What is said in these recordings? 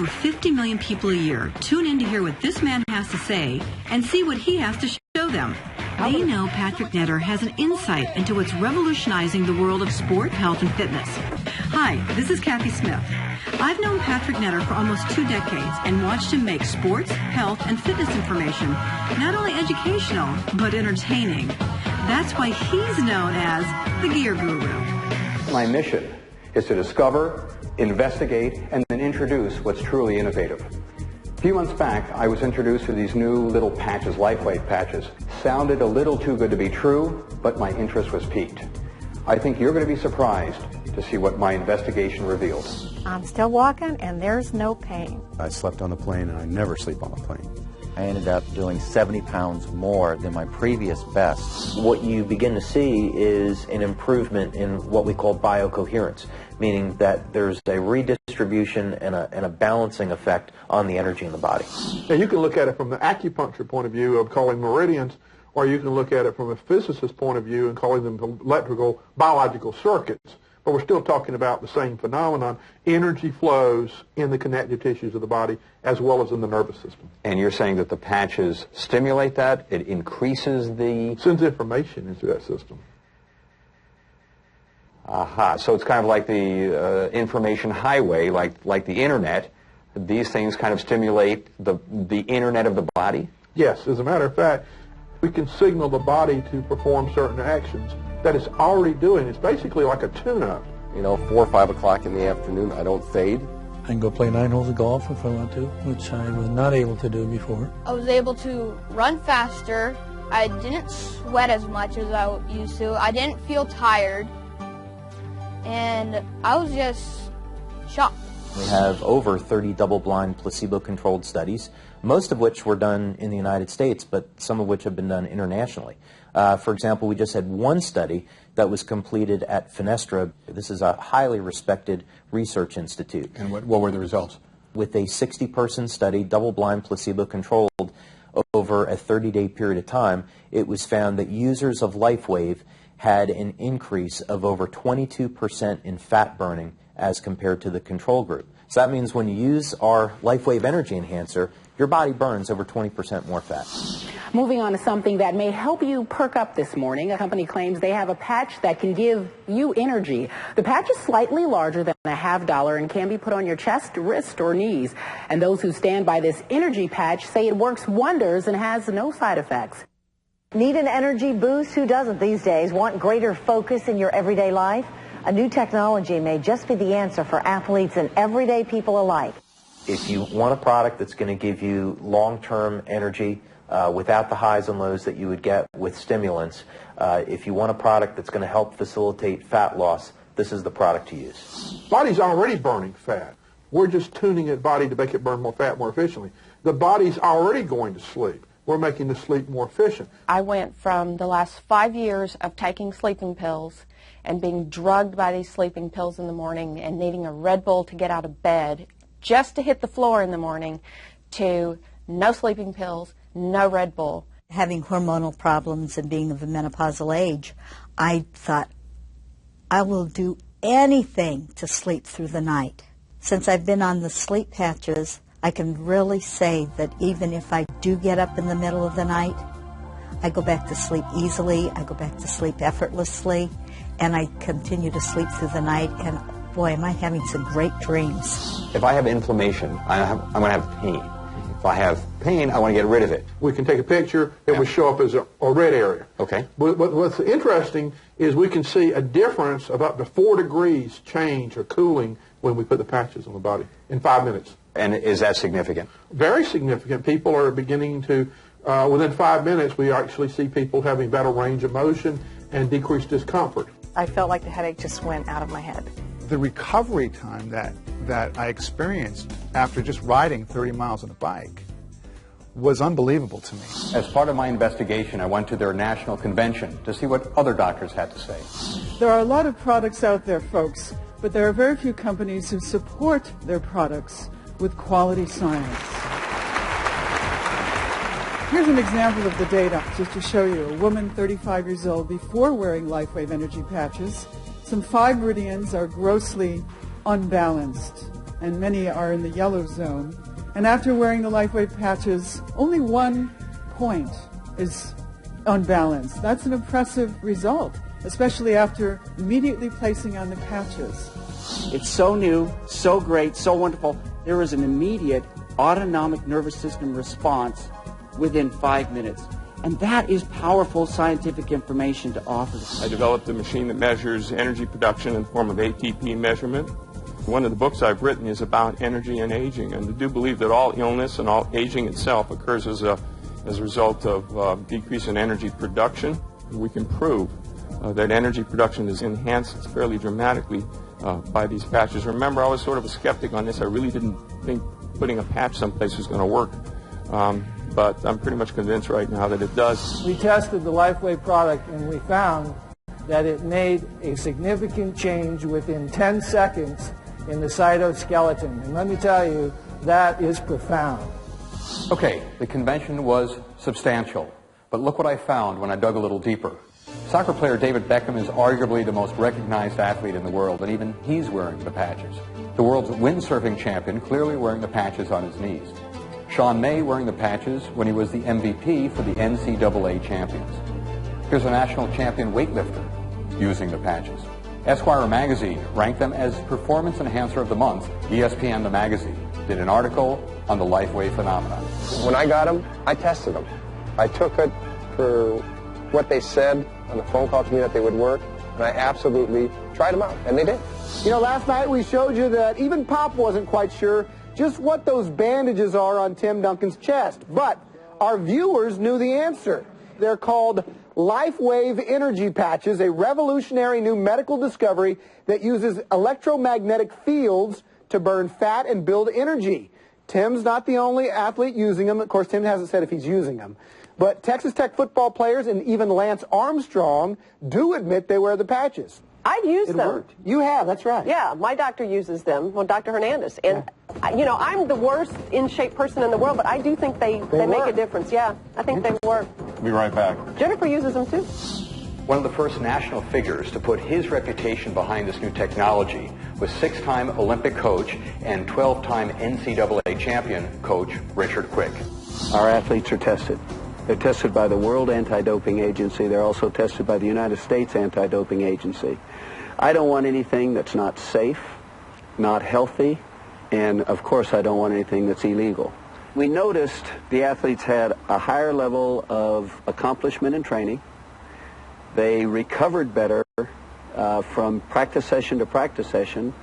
over 50 million people a year tune in to hear what this man has to say and see what he has to show them. They know Patrick Netter has an insight into what's revolutionizing the world of sport, health, and fitness. Hi, this is Kathy Smith. I've known Patrick Netter for almost 2 decades and watched him make sports, health, and fitness information not only educational, but entertaining. That's why he's known as the Gear Guru. My mission is to discover, investigate, and then introduce what's truly innovative. A few months back, I was introduced to these new little patches, LifeWave patches. Sounded a little too good to be true, but my interest was piqued. I think you're going to be surprised to see what my investigation reveals. I'm still walking, and there's no pain. I slept on the plane, and I never sleep on the plane. I ended up doing 70 pounds more than my previous best. What you begin to see is an improvement in what we call biocoherence, meaning that there's a redistribution and a balancing effect on the energy in the body. Now you can look at it from the acupuncture point of view of calling meridians, or you can look at it from a physicist's point of view and calling them electrical, biological circuits. But we're still talking about the same phenomenon. Energy flows in the connective tissues of the body as well as in the nervous system. And you're saying that the patches stimulate that? It increases the... Sends information into that system. Aha. So it's kind of like the information highway, like the internet. These things kind of stimulate the internet of the body? Yes. As a matter of fact, we can signal the body to perform certain actions that it's already doing. It's basically like a tune-up. You know, 4 or 5 o'clock in the afternoon, I don't fade. I can go play 9 holes of golf if I want to, which I was not able to do before. I was able to run faster. I didn't sweat as much as I used to. I didn't feel tired. And I was just shocked. We have over 30 double-blind placebo-controlled studies, most of which were done in the United States, but some of which have been done internationally. For example, we just had one study that was completed at Fenestra. This is a highly respected research institute. And what were the results? With a 60-person study, double-blind, placebo-controlled, over a 30-day period of time, it was found that users of LifeWave had an increase of over 22% in fat burning as compared to the control group. So that means when you use our LifeWave Energy Enhancer, your body burns over 20% more fat. Moving on to something that may help you perk up this morning. A company claims they have a patch that can give you energy. The patch is slightly larger than a $50 and can be put on your chest, wrist, or knees. And those who stand by this energy patch say it works wonders and has no side effects. Need an energy boost? Who doesn't these days? Want greater focus in your everyday life? A new technology may just be the answer for athletes and everyday people alike. If you want a product that's going to give you long-term energy without the highs and lows that you would get with stimulants, if you want a product that's going to help facilitate fat loss, this is the product to use. Body's already burning fat. We're just tuning the body to make it burn more fat more efficiently. The body's already going to sleep. We're making the sleep more efficient. I went from the last 5 years of taking sleeping pills and being drugged by these sleeping pills in the morning and needing a Red Bull to get out of bed just to hit the floor in the morning, to no sleeping pills, no Red Bull. Having hormonal problems and being of a menopausal age, I thought, I will do anything to sleep through the night. Since I've been on the sleep patches, I can really say that even if I do get up in the middle of the night, I go back to sleep easily, I go back to sleep effortlessly, and I continue to sleep through the night, and boy, am I having some great dreams. If I have inflammation, I'm going to have pain. If I have pain, I want to get rid of it. We can take a picture, it would show up as a red area. Okay. But what's interesting is we can see a difference of up to 4 degrees change or cooling when we put the patches on the body in 5 minutes. And is that significant? Very significant. People are beginning to, within 5 minutes, we actually see people having better range of motion and decreased discomfort. I felt like the headache just went out of my head. The recovery time that I experienced after just riding 30 miles on a bike was unbelievable to me. As part of my investigation, I went to their national convention to see what other doctors had to say. There are a lot of products out there, folks, but there are very few companies who support their products with quality science. Here's an example of the data, just to show you. A woman 35 years old before wearing LifeWave energy patches. Some 5 meridians are grossly unbalanced. and many are in the yellow zone. And after wearing the LifeWave patches, only 1 point is unbalanced. That's an impressive result, especially after immediately placing on the patches. It's so new, so great, so wonderful. There is an immediate autonomic nervous system response within 5 minutes. And that is powerful scientific information to offer. I developed a machine that measures energy production in the form of ATP measurement. One of the books I've written is about energy and aging, and I do believe that all illness and all aging itself occurs as a result of decrease in energy production. We can prove that energy production is enhanced fairly dramatically by these patches. Remember, I was sort of a skeptic on this. I really didn't think putting a patch someplace was going to work. But I'm pretty much convinced right now that it does. We tested the LifeWave product and we found that it made a significant change within 10 seconds in the cytoskeleton. And let me tell you, that is profound. Okay, the convention was substantial, but look what I found when I dug a little deeper. Soccer player David Beckham is arguably the most recognized athlete in the world, and even he's wearing the patches. The world's windsurfing champion clearly wearing the patches on his knees. Sean May wearing the patches when he was the MVP for the NCAA champions. Here's a national champion weightlifter using the patches. Esquire magazine ranked them as Performance Enhancer of the Month. ESPN, the magazine, did an article on the LifeWave phenomenon. When I got them, I tested them. I took it for what they said on the phone call to me that they would work, and I absolutely tried them out, and they did. You know, last night we showed you that even Pop wasn't quite sure just what those bandages are on Tim Duncan's chest. But our viewers knew the answer. They're called LifeWave Energy Patches, a revolutionary new medical discovery that uses electromagnetic fields to burn fat and build energy. Tim's not the only athlete using them. Of course, Tim hasn't said if he's using them. But Texas Tech football players and even Lance Armstrong do admit they wear the patches. I've used them. Worked. You have, that's right. Yeah, my doctor uses them, well, Dr. Hernandez. And, you know, I'm the worst in-shape person in the world, but I do think they make a difference. Yeah, I think they work. We'll be right back. Jennifer uses them, too. One of the first national figures to put his reputation behind this new technology was 6-time Olympic coach and 12-time NCAA champion coach Richard Quick. Our athletes are tested. They're tested by the World Anti-Doping Agency. They're also tested by the United States Anti-Doping Agency. I don't want anything that's not safe, not healthy, and of course I don't want anything that's illegal. We noticed the athletes had a higher level of accomplishment in training. They recovered better from practice session to practice session,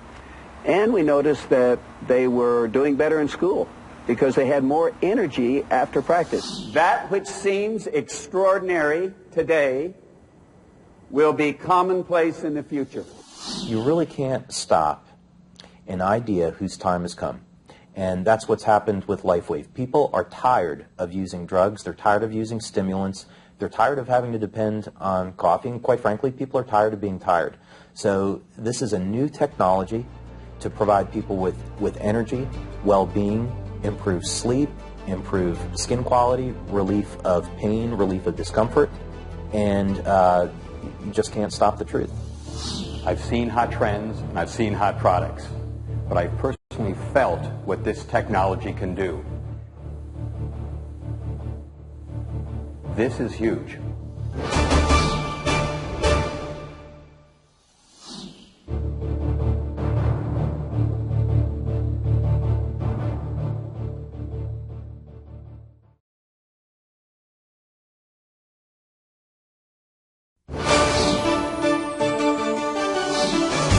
and we noticed that they were doing better in school because they had more energy after practice. That which seems extraordinary today will be commonplace in the future. You really can't stop an idea whose time has come. And that's what's happened with LifeWave. People are tired of using drugs. They're tired of using stimulants. They're tired of having to depend on coffee. And quite frankly, people are tired of being tired. So this is a new technology to provide people with energy, well-being, improved sleep, improved skin quality, relief of pain, relief of discomfort, and you just can't stop the truth. I've seen hot trends and I've seen hot products, but I've personally felt what this technology can do. This is huge.